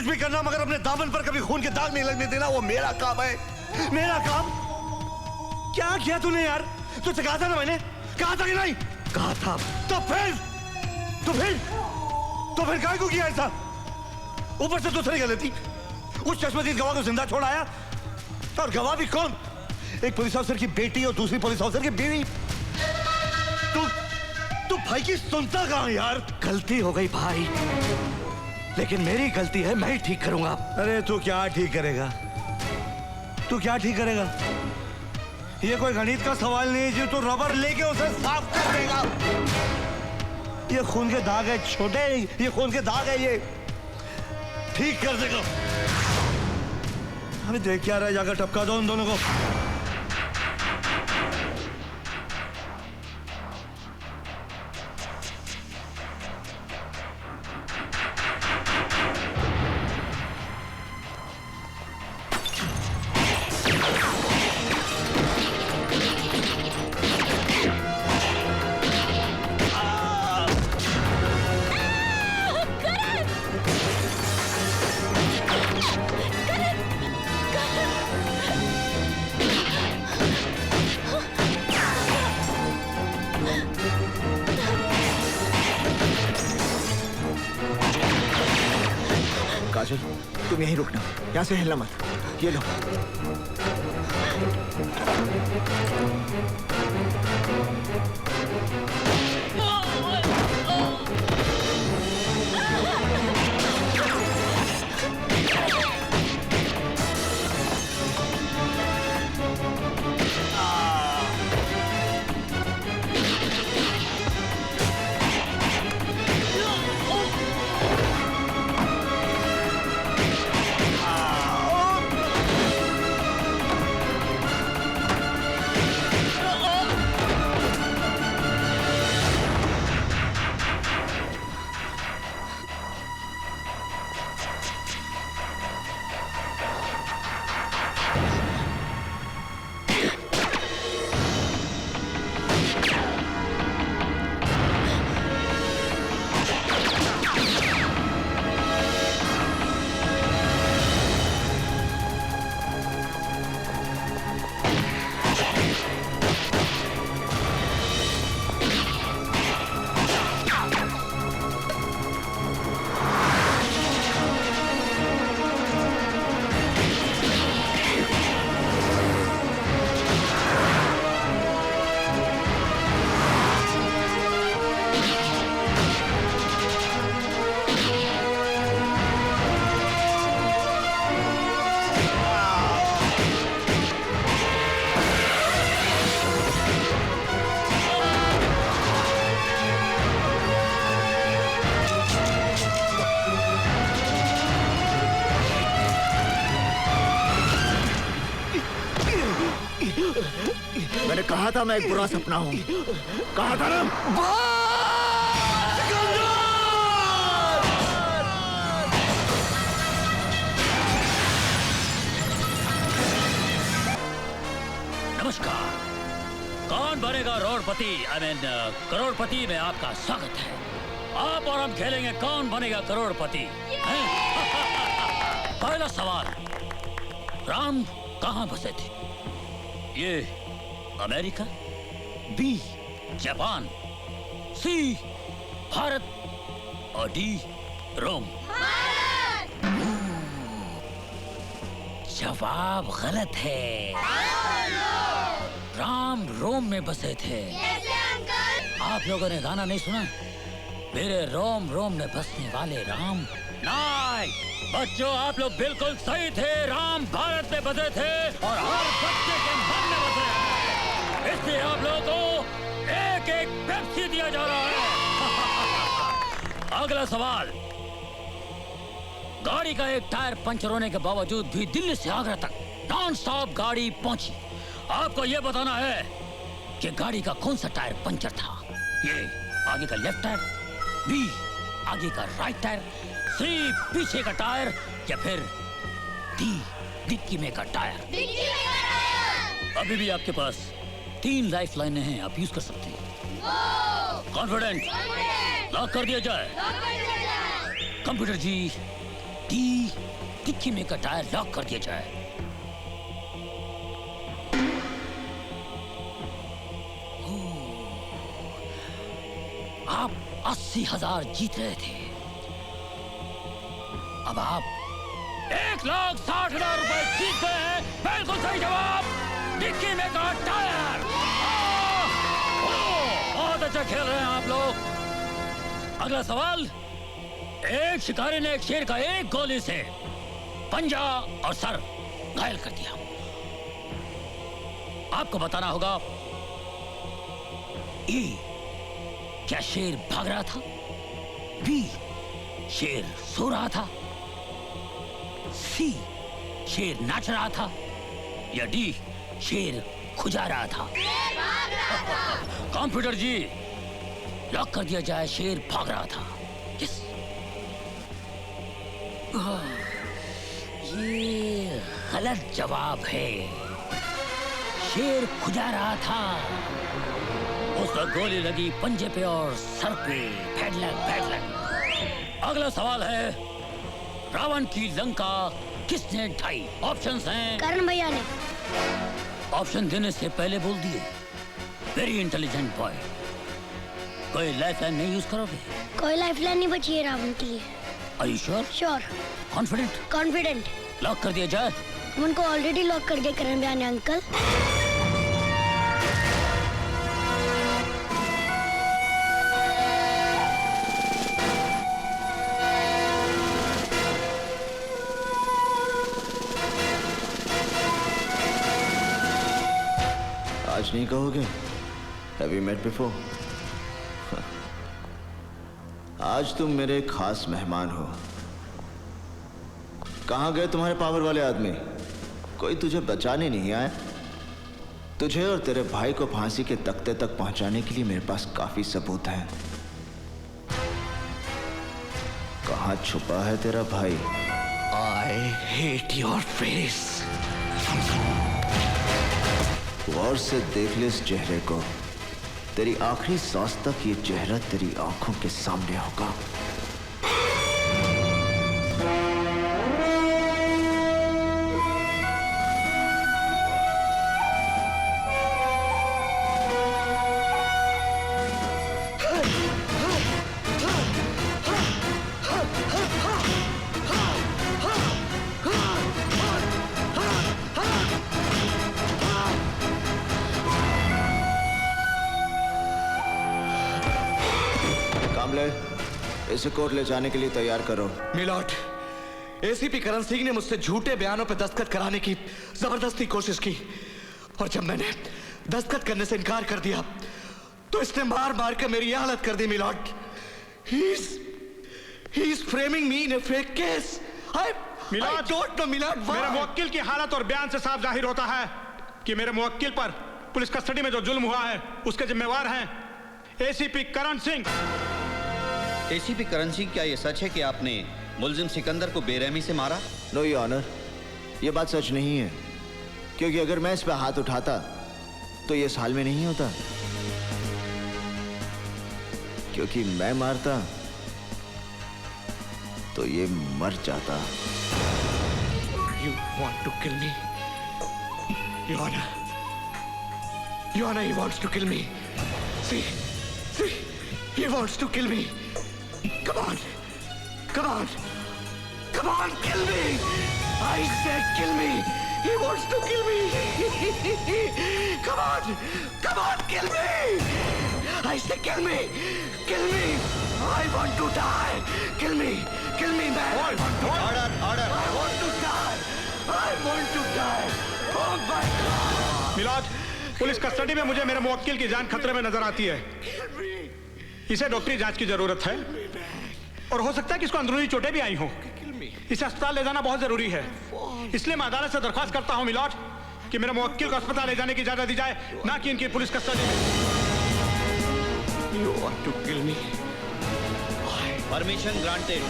कुछ भी करना, मगर अपने दामन पर कभी खून के दाग नहीं लगने देना, वो मेरा काम है। मेरा काम। क्या किया तूने यार? तुझसे कहा था ना मैंने, कहा था कि नहीं? कहा था। तो फिर काय को किया ऐसा? ऊपर से दूसरी गलती, उस चश्मदीद गवाह को जिंदा छोड़ आया, और गवाह भी कौन? एक पुलिस ऑफिसर की बेटी और दूसरी पुलिस ऑफिसर की बीवी। तू भाई की सुनता कहां यार? गलती हो गई भाई, लेकिन मेरी गलती है, मैं ही ठीक करूंगा। अरे तू क्या ठीक करेगा? तू क्या ठीक करेगा? ये कोई गणित का सवाल नहीं है जो तू रबर लेके उसे साफ कर देगा। ये खून के दाग है छोटे, ये खून के दाग है, ये ठीक कर देगा। अभी देख क्या रहा है, जाकर टपका दो उन दोनों को। काजल, तुम यहीं रुकना, यहाँ से हिलना मत। ये लो। मैंने कहा था मैं एक बुरा सपना हूं, कहा था ना। नमस्कार, कौन बनेगा करोड़पति, करोड़पति में आपका स्वागत है। आप और हम खेलेंगे कौन बनेगा करोड़पति। पहला सवाल, राम कहाँ बसे थे? ये अमेरिका, बी जापान, सी भारत और डी रोम। जवाब गलत है। राम रोम में बसे थे। आप लोगों ने गाना नहीं सुना? मेरे रोम रोम में बसने वाले राम। नहीं बच्चों, आप लोग बिल्कुल सही थे। राम भारत में बसे थे और हर बच्चे के मन में बसे हैं। इसलिए आप लोगों को एक एक पेप्सी दिया जा रहा है। अगला सवाल, गाड़ी का एक टायर पंचर होने के बावजूद भी दिल्ली से आगरा तक नॉन स्टॉप गाड़ी पहुंची। आपको यह बताना है कि गाड़ी का कौन सा टायर पंचर था। ये आगे का लेफ्ट टायर, बी आगे का राइट टायर, सी पीछे का टायर या फिर डी डिक्की में का टायर। अभी भी आपके पास 3 लाइफ लाइनें हैं, आप यूज कर सकते हैं। कॉन्फिडेंट? लॉक कर दिया जाए। कंप्यूटर जी डी, डिक्की में का टायर लॉक कर दिया जाए। आप 80,000 जीत रहे थे, अब आप 1,60,000 रुपए जीत गए हैं। बिल्कुल सही जवाब, डिक्की में का टायर। बहुत अच्छा खेल रहे हैं आप लोग। अगला सवाल, एक शिकारी ने एक शेर का एक गोली से पंजा और सर घायल कर दिया। आपको बताना होगा ए, क्या शेर भाग रहा था, बी, शेर सो रहा था, सी, शेर नाच रहा था, या डी, शेर खुजा रहा था। कंप्यूटर जी, लॉक कर दिया जाए, शेर भाग रहा था। यस, ये गलत जवाब है, शेर खुजा रहा था। उसका गोली लगी पंजे पे और सर पे। फैडलक। अगला सवाल है, रावण की लंका किसने ढाई? ऑप्शंस हैं, करण भैया ने। ऑप्शन देने से पहले बोल दिए। Very intelligent boy. कोई लाइफलाइन नहीं यूज करोगे? कोई लाइफलाइन नहीं बची है रावण के लिए। Are you sure? Sure, confident? Confident. Lock कर दिया जाए? उनको ऑलरेडी लॉक कर दिया करण भैया ने अंकल। आज नहीं कहोगे? Have you met before? आज तुम मेरे खास मेहमान हो। कहाँ गए तुम्हारे पावर वाले आदमी? कोई तुझे बचाने नहीं आया। तुझे और तेरे भाई को फांसी के तख्ते तक पहुंचाने के लिए मेरे पास काफी सबूत हैं। कहाँ छुपा है तेरा भाई? I hate your face. गौर से देख ले इस चेहरे को। तेरी आखिरी सांस तक ये चेहरा तेरी आंखों के सामने होगा। इसे कोर्ट ले जाने के लिए तैयार करो। मिलॉर्ड, एसीपी करण सिंह ने मुझसे झूठे बयानों पर दस्तखत कराने की जबरदस्ती कोशिश की, और जब मैंने दस्तखत करने से इनकार कर दिया तो इसने मार मार कर मेरी यह हालत कर दी। Milord, he is framing me in a fake case. I don't know, my lord. मेरे मुवक्किल की हालत और बयान से साफ जाहिर होता है कि मेरे मुवक्किल पर पुलिस कस्टडी में जो जुल्म हुआ है उसके जिम्मेवार हैं एसीपी करण सिंह। एसीपी करण सिंह, क्या ये सच है कि आपने मुलजिम सिकंदर को बेरहमी से मारा? नो योर ऑनर, ये बात सच नहीं है, क्योंकि अगर मैं इस पे हाथ उठाता तो ये इस हाल में नहीं होता। क्योंकि मैं मारता तो ये मर जाता। You want to kill me? Your Honor. Your Honor, he wants to kill me. See, he wants to kill me. Come on, come on, come on, kill me! I said kill me! He wants to kill me! Come on, kill me! I said kill me! Kill me! I want to die! Kill me, man! I want to die! Order! I want to die! I want to die! Oh my God! Milad, police custody में मुझे मेरे मुवक्किल की जान खतरे में नजर आती है। इसे डॉक्टरी जांच की जरूरत है और हो सकता है कि इसको अंदरूनी चोटें भी आई हों। इसे अस्पताल ले जाना बहुत जरूरी है, इसलिए मैं अदालत से दरख्वास्त करता हूं मिलॉर्ड कि मेरे मुवक्किल को अस्पताल ले जाने की इजाजत दी जाए, ना कि इनकी पुलिस कस्टडी में। You want to kill me? Permission granted.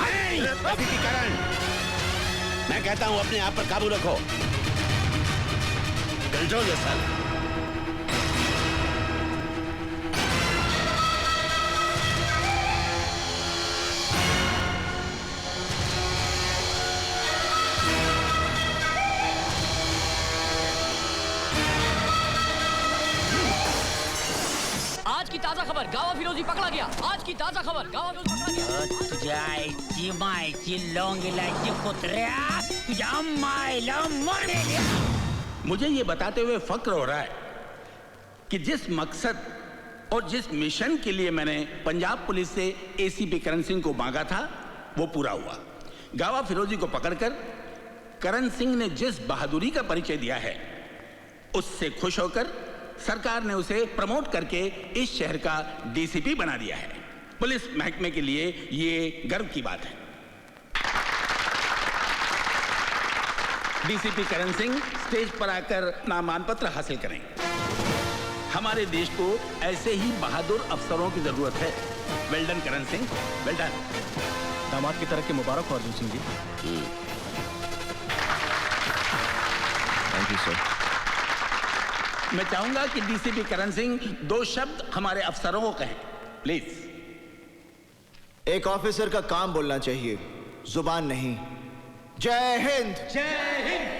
ACP Karan, मैं कहता हूं अपने आप पर काबू रखो। Control yourself. आज की ताजा खबर, गावा फिरोजी पकड़ा गया। आज की ताजा खबर, गावा फिरोजी पकड़ा गया। तुझ्या आईची मायची लोंगिलाची कुत्र्या, तुझ्या मायला मरेल। मुझे ये बताते हुए फक्र हो रहा है कि जिस मकसद और जिस मिशन के लिए मैंने पंजाब पुलिस से एसीपी करण सिंह को मांगा था, वो पूरा हुआ। गावा फिरोजी को पकड़कर करण सिंह ने जिस बहादुरी का परिचय दिया है, उससे खुश होकर सरकार ने उसे प्रमोट करके इस शहर का डीसीपी बना दिया है। पुलिस महकमे के लिए ये गर्व की बात है। डीसीपी करण सिंह स्टेज पर आकर नामांकन पत्र हासिल करें। हमारे देश को ऐसे ही बहादुर अफसरों की जरूरत है। Well done Karan Singh, well done. दामाद की तरफ के मुबारक हो Arjun Singh ji. Thank you sir. मैं चाहूंगा कि डीसीपी करण सिंह 2 शब्द हमारे अफसरों को कहें, प्लीज। एक ऑफिसर का काम बोलना चाहिए, जुबान नहीं। जय हिंद। जय हिंद।